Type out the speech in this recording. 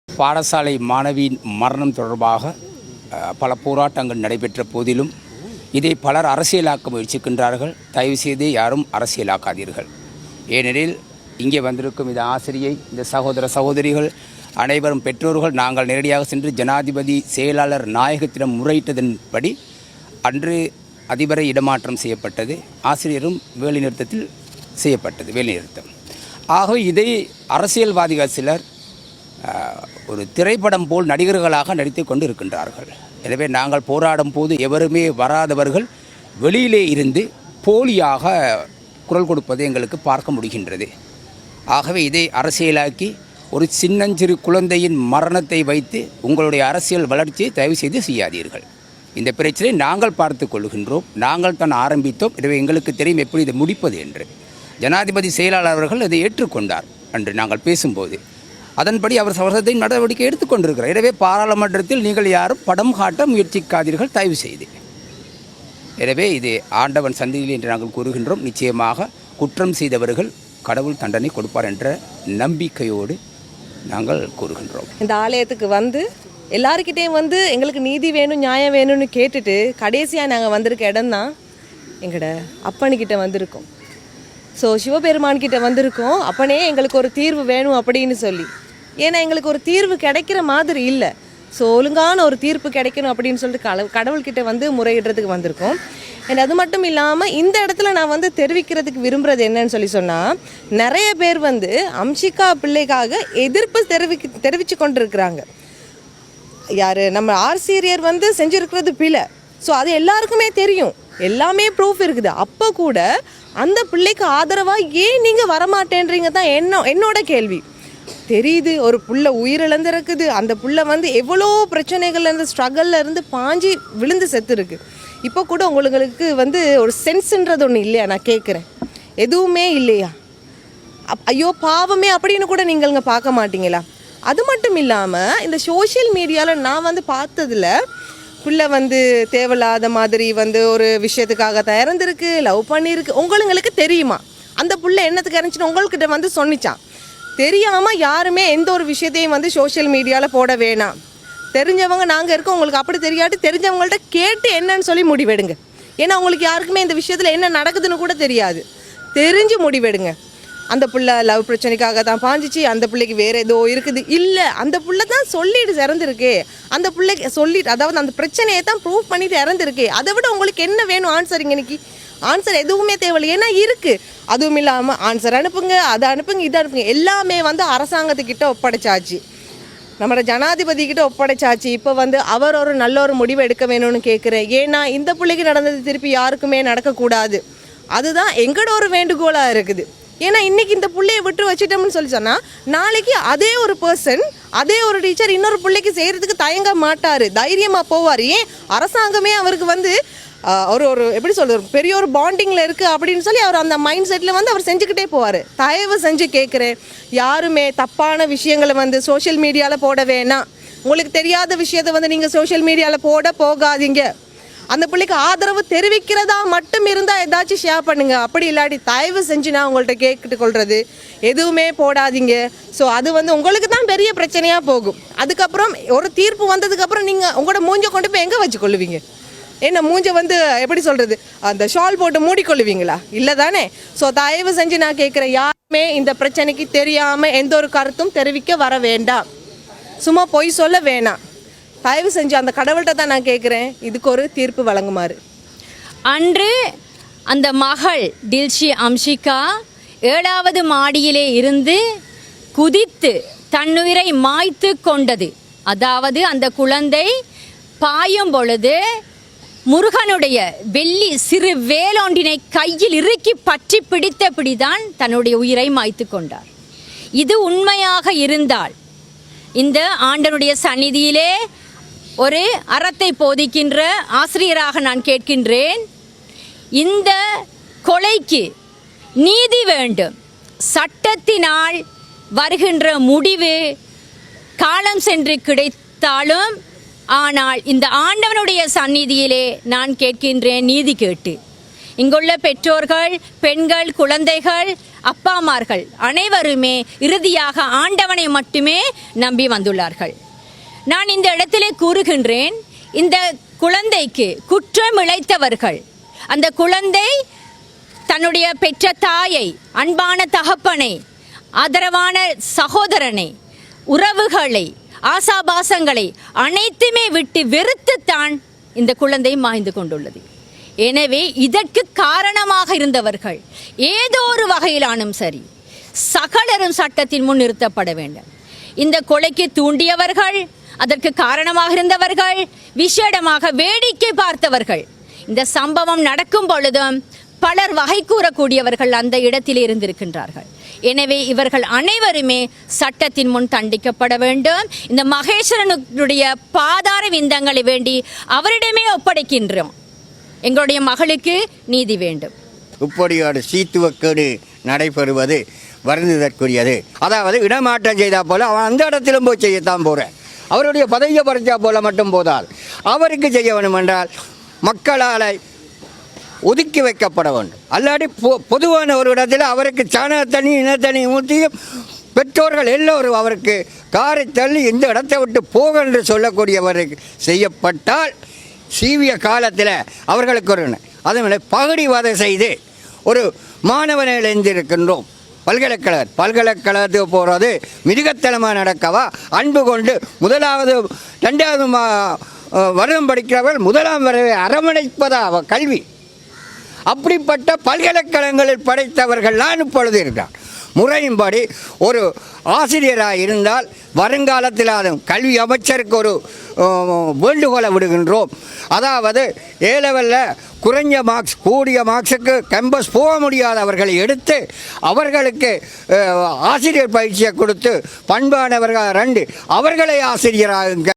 பாடசாலை மாணவியின் மரணம் தொடர்பாக பல போராட்டங்கள் நடைபெற்ற போதிலும் இதை பலர் அரசியலாக்க முயற்சிக்கின்றார்கள். தயவுசெய்து யாரும் அரசியலாக்காதீர்கள். ஏனெனில் இங்கே வந்திருக்கும் இந்த ஆசிரியை, இந்த சகோதர சகோதரிகள் அனைவரும் பெற்றோர்கள் நாங்கள் நேரடியாக சென்று ஜனாதிபதி செயலாளர் நாயகத்திடம் முறையிட்டதன்படி அன்று அதிபரை இடமாற்றம் செய்யப்பட்டது. ஆசிரியரும் வேலைநிறுத்தத்தில் செய்யப்பட்டது, வேலைநிறுத்தம். ஆகவே இதை அரசியல்வாதிகள் சிலர் ஒரு திரைப்படம் போல் நடிகர்களாக நடித்து கொண்டு இருக்கின்றார்கள். எனவே நாங்கள் போராடும் போது எவருமே வராதவர்கள் வெளியிலே இருந்து போலியாக குரல் கொடுப்பதை எங்களுக்கு பார்க்க முடிகின்றது. ஆகவே இதை அரசியலாக்கி ஒரு சின்னஞ்சிறு குழந்தையின் மரணத்தை வைத்து உங்களுடைய அரசியல் வளர்ச்சியை தயவு செய்து செய்யாதீர்கள். இந்த பிரச்சனையை நாங்கள் பார்த்து கொள்கின்றோம். நாங்கள் தான் ஆரம்பித்தோம். எனவே எங்களுக்கு தெரியும் எப்படி இதை முடிப்பது என்று. ஜனாதிபதி செயலாளர் அவர்கள் அதை ஏற்றுக்கொண்டார் என்று நாங்கள் பேசும்போது. அதன்படி அவர் சமரசத்தை நடவடிக்கை எடுத்துக்கொண்டிருக்கிறார். எனவே பாராளுமன்றத்தில் நீங்கள் யாரும் படம் காட்ட முயற்சிக்காதீர்கள் தயவு செய்து. எனவே இது ஆண்டவன் சந்தையில் என்று நாங்கள் கூறுகின்றோம். நிச்சயமாக குற்றம் செய்தவர்கள் கடவுள் தண்டனை கொடுப்பார் என்ற நம்பிக்கையோடு நாங்கள் கூறுகின்றோம். இந்த ஆலயத்துக்கு வந்து எல்லாருக்கிட்டையும் வந்து எங்களுக்கு நீதி வேணும், நியாயம் வேணும்னு கேட்டுட்டு கடைசியாக நாங்கள் வந்திருக்க இடம் தான் எங்களோட அப்பனுக்கிட்ட வந்திருக்கோம். ஸோ சிவபெருமான்கிட்ட வந்திருக்கோம். அப்பனே எங்களுக்கு ஒரு தீர்வு வேணும் அப்படின்னு சொல்லி. ஏன்னா எங்களுக்கு ஒரு தீர்வு கிடைக்கிற மாதிரி இல்லை. ஸோ ஒழுங்கான ஒரு தீர்ப்பு கிடைக்கணும் அப்படின்னு சொல்லிட்டு கடவுள்கிட்ட வந்து முறையிடுறதுக்கு வந்திருக்கோம். அண்ட் அது மட்டும் இல்லாமல் இந்த இடத்துல நான் வந்து தெரிவிக்கிறதுக்கு விரும்புகிறது என்னன்னு சொன்னால், நிறைய பேர் வந்து அம்ஷிகா பிள்ளைக்காக எதிர்ப்பு தெரிவித்து கொண்டு இருக்கிறாங்க. யார் நம்ம ஆசிரியர் வந்து செஞ்சுருக்கிறது பிழை. ஸோ அது எல்லாருக்குமே தெரியும், எல்லாமே ப்ரூஃப் இருக்குது. அப்போ கூட அந்த பிள்ளைக்கு ஆதரவாக ஏன் நீங்கள் வரமாட்டேன்றீங்க தான் என்னோட கேள்வி. தெரியுது ஒரு புள்ள உயிரிழந்திருக்குது. அந்த புள்ள வந்து எவ்வளோ பிரச்சனைகள்லேருந்து ஸ்ட்ரகிளில் இருந்து பாஞ்சி விழுந்து செத்துருக்கு. இப்போ கூட உங்களுக்கு வந்து ஒரு சென்ஸ்ன்றது ஒன்று இல்லையா? நான் கேட்குறேன், எதுவுமே இல்லையா? ஐயோ பாவமே அப்படின்னு கூட நீங்கள்ங்க பார்க்க மாட்டீங்களா? அது மட்டும் இல்லாமல் இந்த சோஷியல் மீடியாவில் நான் வந்து பார்த்ததில் பிள்ளை வந்து தேவையில்லாத மாதிரி வந்து ஒரு விஷயத்துக்காக இறந்துருக்கு, லவ் பண்ணியிருக்கு. உங்களுக்கு தெரியுமா அந்த பிள்ளை என்னத்துக்கு இறந்துச்சுன்னு உங்கள்கிட்ட வந்து சொன்னிச்சான்? தெரியாமல் யாருமே எந்த ஒரு விஷயத்தையும் வந்து சோஷியல் மீடியாவில் போட வேணாம். தெரிஞ்சவங்க நாங்கள் இருக்கோம், உங்களுக்கு அப்படி தெரியாட்டி தெரிஞ்சவங்கள்ட்ட கேட்டு என்னன்னு சொல்லி முடிவெடுங்க. ஏன்னா உங்களுக்கு யாருக்குமே இந்த விஷயத்தில் என்ன நடக்குதுன்னு கூட தெரியாது. தெரிஞ்சு முடிவெடுங்க. அந்த பிள்ளை லவ் பிரச்சனைக்காக தான் பாஞ்சிச்சு, அந்த பிள்ளைக்கு வேறு ஏதோ இருக்குது. இல்லை, அந்த பிள்ளை தான் சொல்லிட்டு இறந்துருக்கு. அந்த பிள்ளைக்கு சொல்லிட்டு, அதாவது அந்த பிரச்சனையை தான் ப்ரூவ் பண்ணிட்டு இறந்துருக்கு. அதை விட உங்களுக்கு என்ன வேணும் ஆன்சர்? இன்னைக்கு ஆன்சர் எதுவுமே தேவையில்லை. ஏன்னா இருக்குது. அதுவும் இல்லாமல் ஆன்சர் அனுப்புங்க, அதை அனுப்புங்க, இதை அனுப்புங்க. எல்லாமே வந்து அரசாங்கத்துக்கிட்ட ஒப்படைச்சாச்சு, நம்மளோட ஜனாதிபதி கிட்ட ஒப்படைச்சாச்சு. இப்போ வந்து அவர் ஒரு நல்ல ஒரு முடிவு எடுக்க வேணும்னு கேட்குறேன். ஏன்னா இந்த பிள்ளைக்கு நடந்தது திருப்பி யாருக்குமே நடக்கக்கூடாது. அதுதான் எங்களோட ஒரு வேண்டுகோளாக இருக்குது. ஏன்னா இன்றைக்கி இந்த பிள்ளையை விட்டு வச்சிட்டோம்னு சொல்லி சொன்னால், நாளைக்கு அதே ஒரு பர்சன், அதே ஒரு டீச்சர் இன்னொரு பிள்ளைக்கு செய்கிறதுக்கு தயங்க மாட்டார், தைரியமாக போவார். ஏன் அரசாங்கமே அவருக்கு வந்து ஒரு எப்படி சொல்கிறது, பெரிய ஒரு பாண்டிங்கில் இருக்குது அப்படின்னு சொல்லி அவர் அந்த மைண்ட் செட்டில் வந்து அவர் செஞ்சுக்கிட்டே போவார். தயவு செஞ்சு கேட்குறேன், யாருமே தப்பான விஷயங்களை வந்து சோஷியல் மீடியாவில் போட வேணாம். உங்களுக்கு தெரியாத விஷயத்தை வந்து நீங்கள் சோஷியல் மீடியாவில் போகாதீங்க. அந்த பிள்ளைக்கு ஆதரவு தெரிவிக்கிறதா மட்டும் இருந்தால் ஏதாச்சும் ஷேர் பண்ணுங்க. அப்படி இல்லாட்டி தயவு செஞ்சு நான் உங்கள்கிட்ட கேட்டுக்கொள்கிறது, எதுவுமே போடாதீங்க. ஸோ அது வந்து உங்களுக்கு தான் பெரிய பிரச்சனையாக போகும். அதுக்கப்புறம் ஒரு தீர்ப்பு வந்ததுக்கப்புறம் நீங்கள் உங்களோட மூஞ்சை கொண்டு போய் எங்கே வச்சுக்கொள்ளுவீங்க? என்ன மூஞ்சை வந்து எப்படி சொல்கிறது, அந்த ஷால் போட்டு மூடிக்கொள்ளுவீங்களா? இல்லை தானே? ஸோ தயவு செஞ்சு நான் கேட்குறேன், யாருமே இந்த பிரச்சனைக்கு தெரியாமல் எந்த ஒரு கருத்தும் தெரிவிக்க வர வேண்டாம். சும்மா பொய் சொல்ல வேணாம். தயவு செஞ்சு அந்த கடவுள்கிட்ட தான் நான் கேட்குறேன், இதுக்கு ஒரு தீர்ப்பு வழங்குமாறு. அன்று அந்த மகள் டில்ஷி அம்ஷிகா 7வது மாடியிலே இருந்து குதித்து தன்னுயிரை மாய்த்து கொண்டது. அதாவது அந்த குழந்தை பாயும் பொழுது முருகனுடைய வெள்ளி சிறு வேலொன்றினை கையில் இறுக்கி பற்றி பிடித்தபடிதான் தன்னுடைய உயிரை மாய்த்து கொண்டார். இது உண்மையாக இருந்தால் இந்த ஆண்டனுடைய சந்நிதியிலே ஒரு அறத்தை போதிக்கின்ற ஆசிரியராக நான் கேட்கின்றேன், இந்த கொலைக்கு நீதி வேண்டும். சட்டத்தினால் வருகின்ற முடிவு காலம் சென்று கிடைத்தாலும், ஆனால் இந்த ஆண்டவனுடைய சந்நிதியிலே நான் கேட்கின்றேன் நீதி கேட்டு. இங்குள்ள பெற்றோர்கள், பெண்கள், குழந்தைகள், அப்பாமார்கள் அனைவருமே இறுதியாக ஆண்டவனை மட்டுமே நம்பி வந்துள்ளார்கள். நான் இந்த இடத்திலே கூறுகின்றேன், இந்த குழந்தைக்கு குற்றம் இழைத்தவர்கள், அந்த குழந்தை தன்னுடைய பெற்ற தாயை, அன்பான தகப்பனை, ஆதரவான சகோதரனை, உறவுகளை, ஆசாபாசங்களை அனைத்துமே விட்டு வெறுத்துத்தான் இந்த குழந்தை மாய்ந்து கொண்டுள்ளது. எனவே இதற்கு காரணமாக இருந்தவர்கள் ஏதோ ஒரு வகையிலானும் சரி சகலரும் சட்டத்தின் முன் நிறுத்தப்பட வேண்டும். இந்த கொலைக்கு தூண்டியவர்கள், அதற்கு காரணமாக இருந்தவர்கள், விசேடமாக வேடிக்கை பார்த்தவர்கள், இந்த சம்பவம் நடக்கும் பொழுதும் பலர் வகை கூறக்கூடியவர்கள் அந்த இடத்தில் இருந்திருக்கின்றார்கள். எனவே இவர்கள் அனைவருமே சட்டத்தின் முன் தண்டிக்கப்பட வேண்டும். இந்த மகேஸ்வரனுடைய பாதார விந்தங்களை வேண்டி அவரிடமே ஒப்படைக்கின்றோம். எங்களுடைய மகளுக்கு நீதி வேண்டும். இப்படி ஒரு சீத்துவக்கேடு நடைபெறுவது வருந்துதற்குரியது. அதாவது இடமாற்றம் செய்தால் போல அவன் அந்த இடத்திலும் போய் செய்யத்தான் போகிறேன். அவருடைய பதவியை பறிச்சா போல மட்டும் போதால் அவருக்கு செய்ய வேண்டும் என்றால் மக்களால் ஒதுக்கி வைக்கப்பட வேண்டும். அல்லாடி பொதுவான ஒரு இடத்தில் அவருக்கு சாணத்தண்ணி இனத்தண்ணி ஊற்றி பெற்றோர்கள் எல்லோரும் அவருக்கு காரை தள்ளி இந்த இடத்தை விட்டு போக என்று சொல்லக்கூடியவருக்கு செய்யப்பட்டால் சீவிய காலத்தில் அவர்களுக்கு ஒரு அதே பகுடிவாதம் செய்து ஒரு மாணவனை இணைந்திருக்கின்றோம். பல்கலைக்கழகத்துக்கு போகிறது மிருகத்தனமாக நடக்கவா? அன்பு கொண்டு முதலாவது 2வது வருடம் படிக்கிறவர்கள் 1ஆம் வரவை அரவணைப்பதா கல்வி. அப்படிப்பட்ட பல்கலைக்கழகங்களில் படைத்தவர்கள்லாம் இப்பொழுது இருக்கிறார். முறையின்படி ஒரு ஆசிரியராக இருந்தால் வருங்காலத்தில் அது கல்வி அமைச்சருக்கு ஒரு வேண்டுகோளை விடுகின்றோம். அதாவது A-லெவலில் குறைஞ்ச மார்க்ஸ், கூடிய மார்க்ஸுக்கு கேம்பஸ் போக முடியாதவர்களை எடுத்து அவர்களுக்கு ஆசிரியர் பயிற்சியை கொடுத்து பண்பானவர்கள் 2 அவர்களை ஆசிரியராக